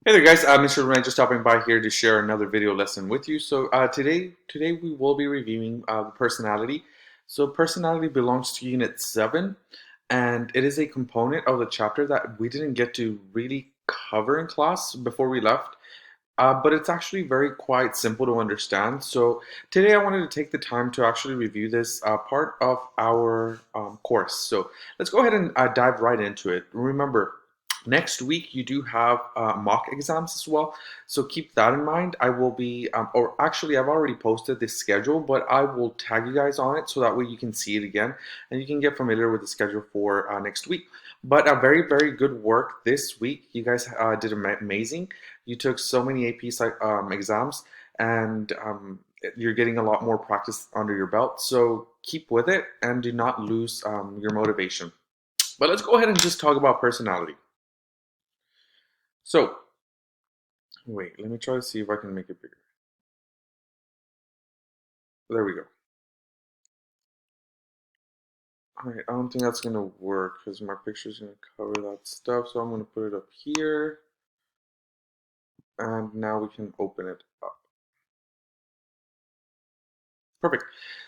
Hey there guys, Mr. Ryan just stopping by here to share another video lesson with you. Today we will be reviewing personality. So personality belongs to Unit 7 and it is a component of the chapter that we didn't get to really cover in class before we left. But it's actually very quite simple to understand. So today I wanted to take the time to actually review this part of our course. So let's go ahead and dive right into it. Remember, next week you do have mock exams as well. So keep that in mind. I will be, or actually I've already posted this schedule, but I will tag you guys on it so that way you can see it again and you can get familiar with the schedule for next week. But a very, very good work this week. You guys did amazing. You took so many AP exams and you're getting a lot more practice under your belt. So keep with it and do not lose your motivation. But let's go ahead and just talk about personality. So, wait, let me try to see if I can make it bigger. There we go. All right, I don't think that's gonna work because my picture is gonna cover that stuff. So I'm gonna put it up here. And now we can open it up. Perfect.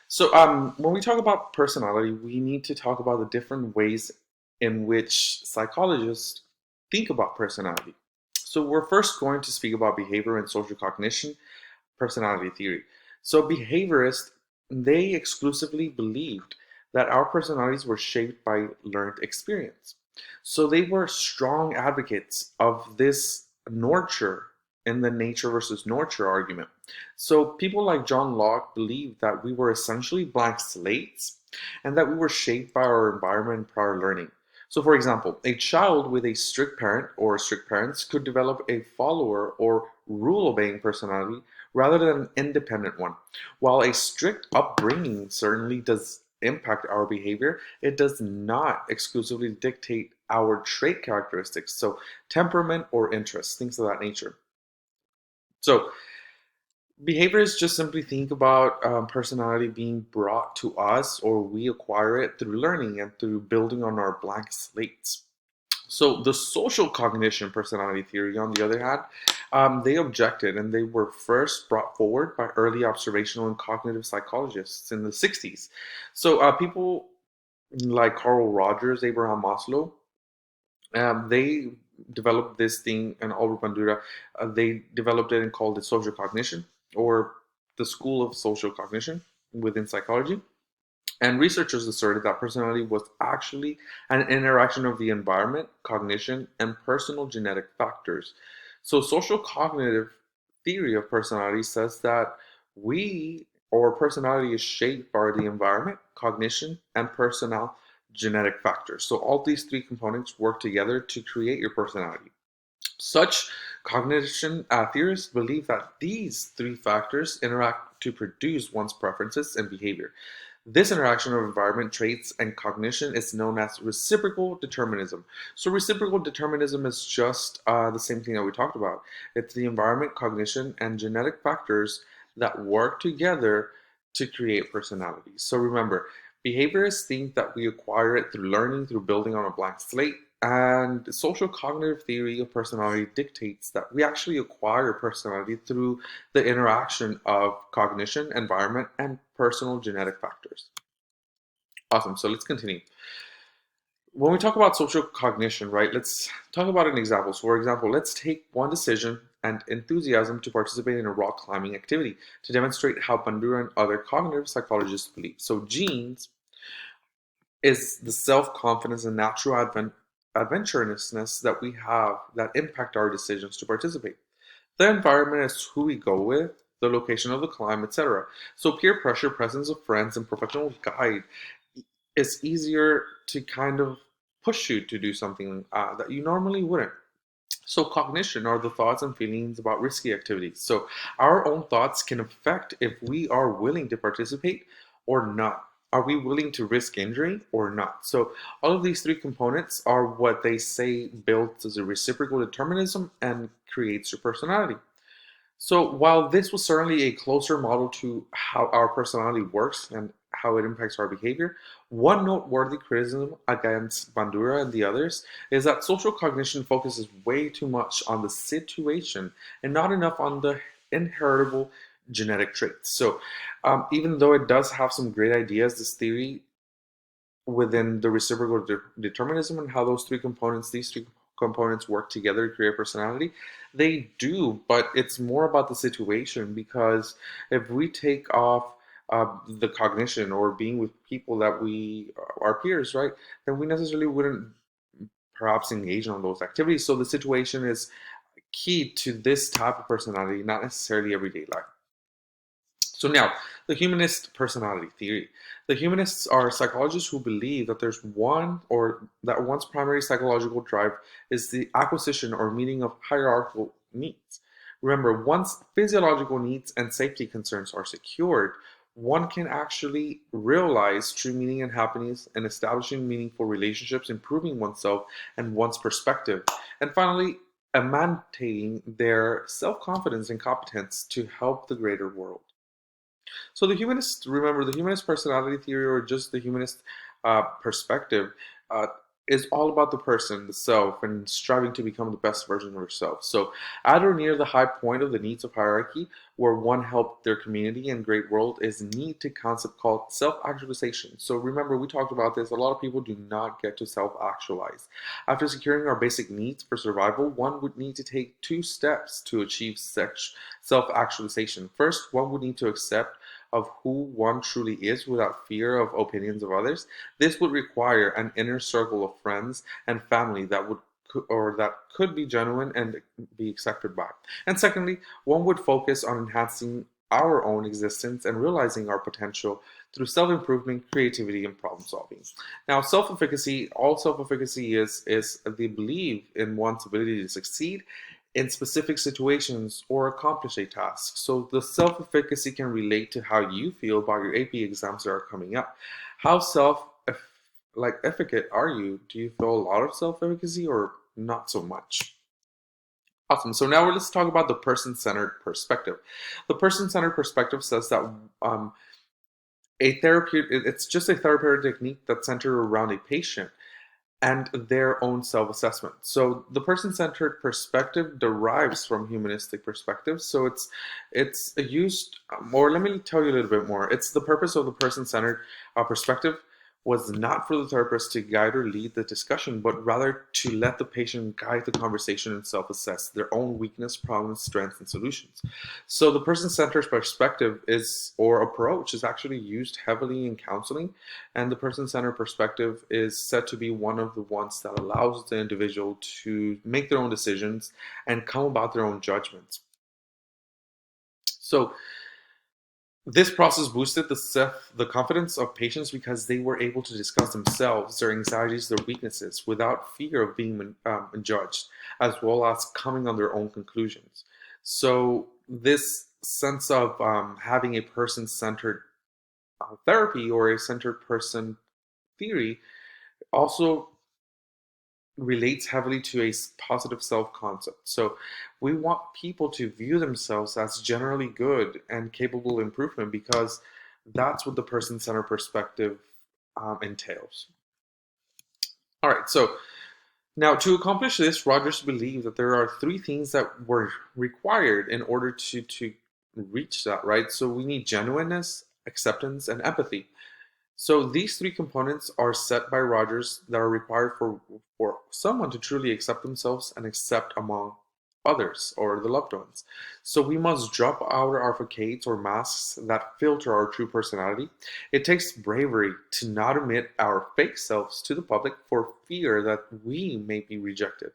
So when we talk about personality, we need to talk about the different ways in which psychologists think about personality. So we're first going to speak about behavior and social cognition, personality theory. So behaviorists, they exclusively believed that our personalities were shaped by learned experience. So they were strong advocates of this nurture in the nature versus nurture argument. So people like John Locke believed that we were essentially blank slates and that we were shaped by our environment and prior learning. So for example, a child with a strict parent or strict parents could develop a follower or rule-obeying personality rather than an independent one. While a strict upbringing certainly does impact our behavior, it does not exclusively dictate our trait characteristics, so temperament or interests, things of that nature. So behaviors just simply think about personality being brought to us or we acquire it through learning and through building on our blank slates. So the social cognition personality theory, on the other hand, they objected and they were first brought forward by early observational and cognitive psychologists in the 60s. So people like Carl Rogers, Abraham Maslow, they developed this thing, and Albert Bandura, they developed it and called it social cognition or the school of social cognition within psychology. And researchers asserted that personality was actually an interaction of the environment, cognition, and personal genetic factors. So, social cognitive theory of personality says that we or personality is shaped by the environment, cognition, and personal genetic factors. So, all these three components work together to create your personality. Such cognition theorists believe that these three factors interact to produce one's preferences and behavior. This interaction of environment, traits, and cognition is known as reciprocal determinism. So, reciprocal determinism is just the same thing that we talked about. It's the environment, cognition, and genetic factors that work together to create personality. So, remember, behaviorists think that we acquire it through learning, through building on a blank slate. And social cognitive theory of personality dictates that we actually acquire personality through the interaction of cognition, environment, and personal genetic factors. Awesome. So let's continue. When we talk about social cognition, right, let's talk about an example. So, for example, let's take one decision and enthusiasm to participate in a rock climbing activity to demonstrate how Bandura and other cognitive psychologists believe. So, genes is the self-confidence and natural adventurousness that we have that impact our decisions to participate. The environment is who we go with, the location of the climb, etc. So peer pressure, presence of friends, and professional guide is easier to kind of push you to do something that you normally wouldn't. So cognition are the thoughts and feelings about risky activities. So our own thoughts can affect if we are willing to participate or not. Are we willing to risk injury or not? So all of these three components are what they say builds as a reciprocal determinism and creates your personality. So while this was certainly a closer model to how our personality works and how it impacts our behavior. One noteworthy criticism against Bandura and the others is that social cognition focuses way too much on the situation and not enough on the inheritable genetic traits. So, even though it does have some great ideas, this theory within the reciprocal determinism and how these three components work together to create personality, they do, but it's more about the situation because if we take off the cognition or being with people that we our peers, right, then we necessarily wouldn't perhaps engage on those activities. So the situation is key to this type of personality, not necessarily everyday life. So now, the humanist personality theory. The humanists are psychologists who believe that there's one or that one's primary psychological drive is the acquisition or meeting of hierarchical needs. Remember, once physiological needs and safety concerns are secured, one can actually realize true meaning and happiness and establishing meaningful relationships, improving oneself and one's perspective, and finally, emanating their self confidence and competence to help the greater world. So remember, the humanist personality theory or just the humanist perspective uh, is all about the person, the self, and striving to become the best version of yourself. So at or near the high point of the needs of hierarchy, where one helped their community and great world, is need to concept called self-actualization. So remember, we talked about this. A lot of people do not get to self-actualize. After securing our basic needs for survival, one would need to take two steps to achieve self-actualization. First, one would need to accept of who one truly is without fear of opinions of others. This would require an inner circle of friends and family that could be genuine and be accepted by. And secondly, one would focus on enhancing our own existence and realizing our potential through self-improvement, creativity, and problem solving. Now, all self-efficacy is the belief in one's ability to succeed in specific situations or accomplish a task. So the self-efficacy can relate to how you feel about your AP exams that are coming up. How efficient are you? Do you feel a lot of self-efficacy or not so much? Awesome. So now let's talk about the person-centered perspective. The person-centered perspective says that um, it's just a therapeutic technique that's centered around a patient and their own self-assessment. So the person-centered perspective derives from humanistic perspective. So it's used more. Let me tell you a little bit more. It's the purpose of the person-centered perspective was not for the therapist to guide or lead the discussion, but rather to let the patient guide the conversation and self-assess their own weakness, problems, strengths, and solutions. So the person-centered perspective or approach is actually used heavily in counseling, and the person-centered perspective is said to be one of the ones that allows the individual to make their own decisions and come about their own judgments. So this process boosted the confidence of patients because they were able to discuss themselves, their anxieties, their weaknesses without fear of being judged, as well as coming on their own conclusions. So this sense of having a person-centered therapy or a centered person theory also relates heavily to a positive self-concept. So we want people to view themselves as generally good and capable of improvement because that's what the person-centered perspective entails. All right, so now to accomplish this, Rogers believed that there are three things that were required in order to reach that, right? So we need genuineness, acceptance, and empathy. So these three components are set by Rogers that are required for someone to truly accept themselves and accept among others or the loved ones. So we must drop out our facades or masks that filter our true personality. It takes bravery to not admit our fake selves to the public for fear that we may be rejected.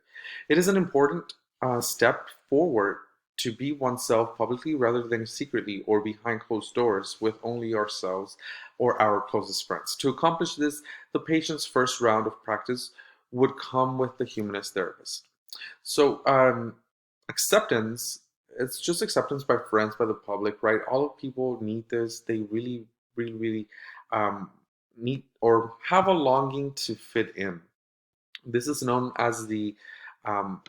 It is an important step forward to be oneself publicly rather than secretly or behind closed doors with only ourselves or our closest friends. To accomplish this, the patient's first round of practice would come with the humanist therapist. So, acceptance, it's just acceptance by friends, by the public, right? All of people need this. They really, really, really um, need or have a longing to fit in. This is known as the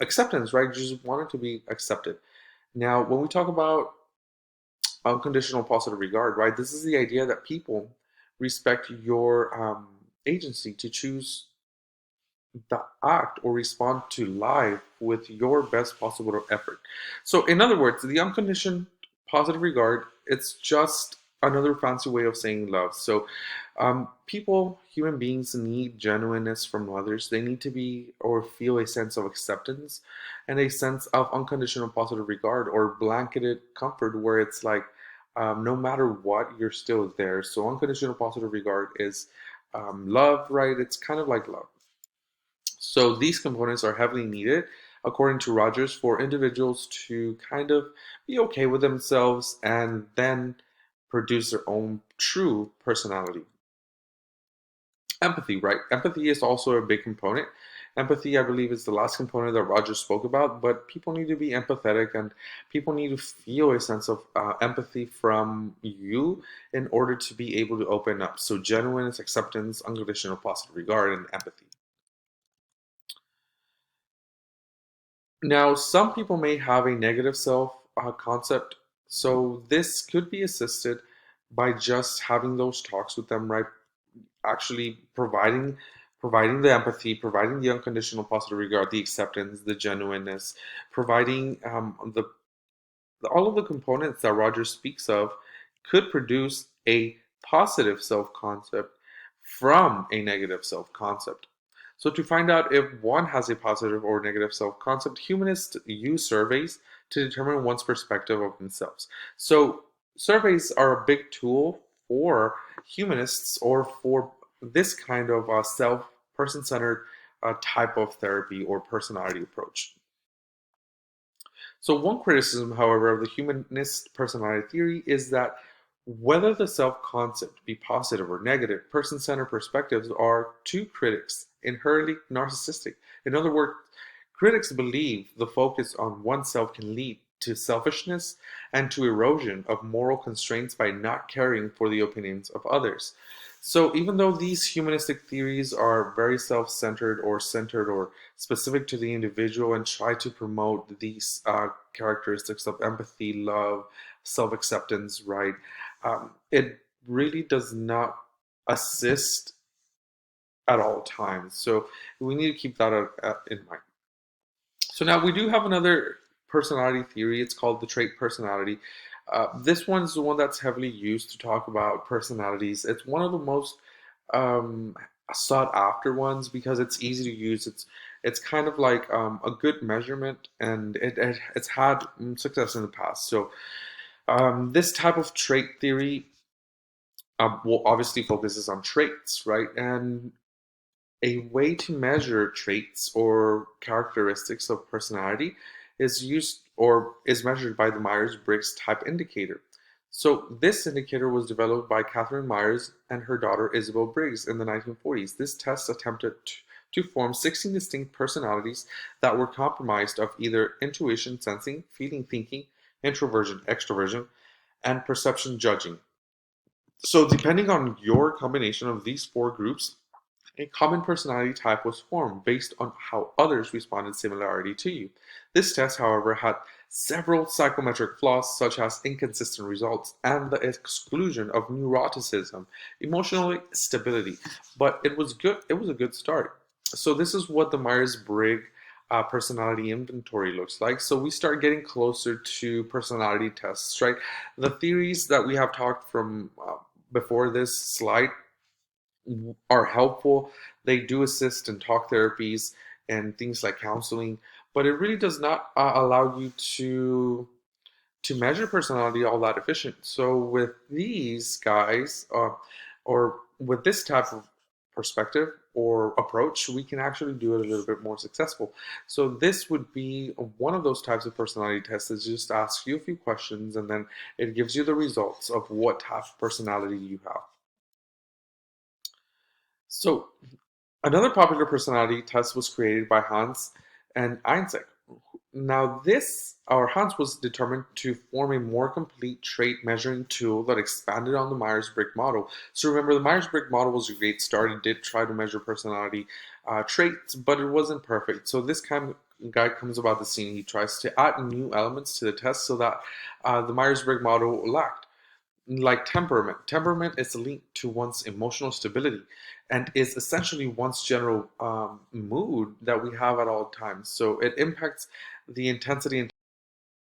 acceptance, right? You just wanted to be accepted. Now, when we talk about unconditional positive regard, right, this is the idea that people respect your agency to choose the act or respond to life with your best possible effort. So, in other words, the unconditioned positive regard, it's just another fancy way of saying love. So, people, human beings need genuineness from others. They need to be or feel a sense of acceptance and a sense of unconditional positive regard or blanketed comfort where it's like, no matter what, you're still there. So, unconditional positive regard is love, right? It's kind of like love. So these components are heavily needed, according to Rogers, for individuals to kind of be okay with themselves and then produce their own true personality. Empathy, right? Empathy is also a big component. Empathy, I believe, is the last component that Rogers spoke about, but people need to be empathetic and people need to feel a sense of empathy from you in order to be able to open up. So, genuine acceptance, unconditional positive regard, and empathy. Now, some people may have a negative self concept, so this could be assisted by just having those talks with them, right? Actually providing the empathy, providing the unconditional positive regard, the acceptance, the genuineness, providing all of the components that Roger speaks of could produce a positive self concept from a negative self concept. So, to find out if one has a positive or negative self concept, humanists use surveys to determine one's perspective of themselves. So, surveys are a big tool for humanists or for this kind of self person centered type of therapy or personality approach. So, one criticism, however, of the humanist personality theory is that whether the self concept be positive or negative, person centered perspectives are two critics, inherently narcissistic. In other words, critics believe the focus on oneself can lead to selfishness and to erosion of moral constraints by not caring for the opinions of others. So, even though these humanistic theories are very self centered or specific to the individual and try to promote these characteristics of empathy, love, self acceptance, right? It really does not assist at all times. So we need to keep that in mind. So now we do have another personality theory. It's called the trait personality. This one's the one that's heavily used to talk about personalities. It's one of the most um, sought after ones because it's easy to use. It's kind of like a good measurement, and it's had success in the past. So this type of trait theory will obviously focuses on traits, right? And a way to measure traits or characteristics of personality is used or is measured by the Myers-Briggs Type Indicator. So this indicator was developed by Catherine Myers and her daughter Isabel Briggs in the 1940s. This test attempted to form 16 distinct personalities that were comprised of either intuition, sensing, feeling, thinking, introversion, extroversion, and perception judging. So depending on your combination of these four groups, a common personality type was formed based on how others responded similarly to you. This test, however, had several psychometric flaws such as inconsistent results and the exclusion of neuroticism, emotional stability, but it was a good start. So this is what the Myers-Briggs personality inventory looks like. So we start getting closer to personality tests, right? The theories that we have talked from before this slide are helpful. They do assist in talk therapies and things like counseling, but it really does not allow you to measure personality all that efficient. So with these guys, or with this type of perspective or approach, we can actually do it a little bit more successful. So this would be one of those types of personality tests that just asks you a few questions and then it gives you the results of what type of personality you have. So another popular personality test was created by Hans and Einzig. Now, Hans was determined to form a more complete trait measuring tool that expanded on the Myers-Briggs model. So remember, the Myers-Briggs model was a great start. It did try to measure personality traits, but it wasn't perfect. So this kind of guy comes about the scene. He tries to add new elements to the test so that the Myers-Briggs model lacked. like temperament. Temperament is linked to one's emotional stability and is essentially one's general mood that we have at all times. So it impacts the intensity and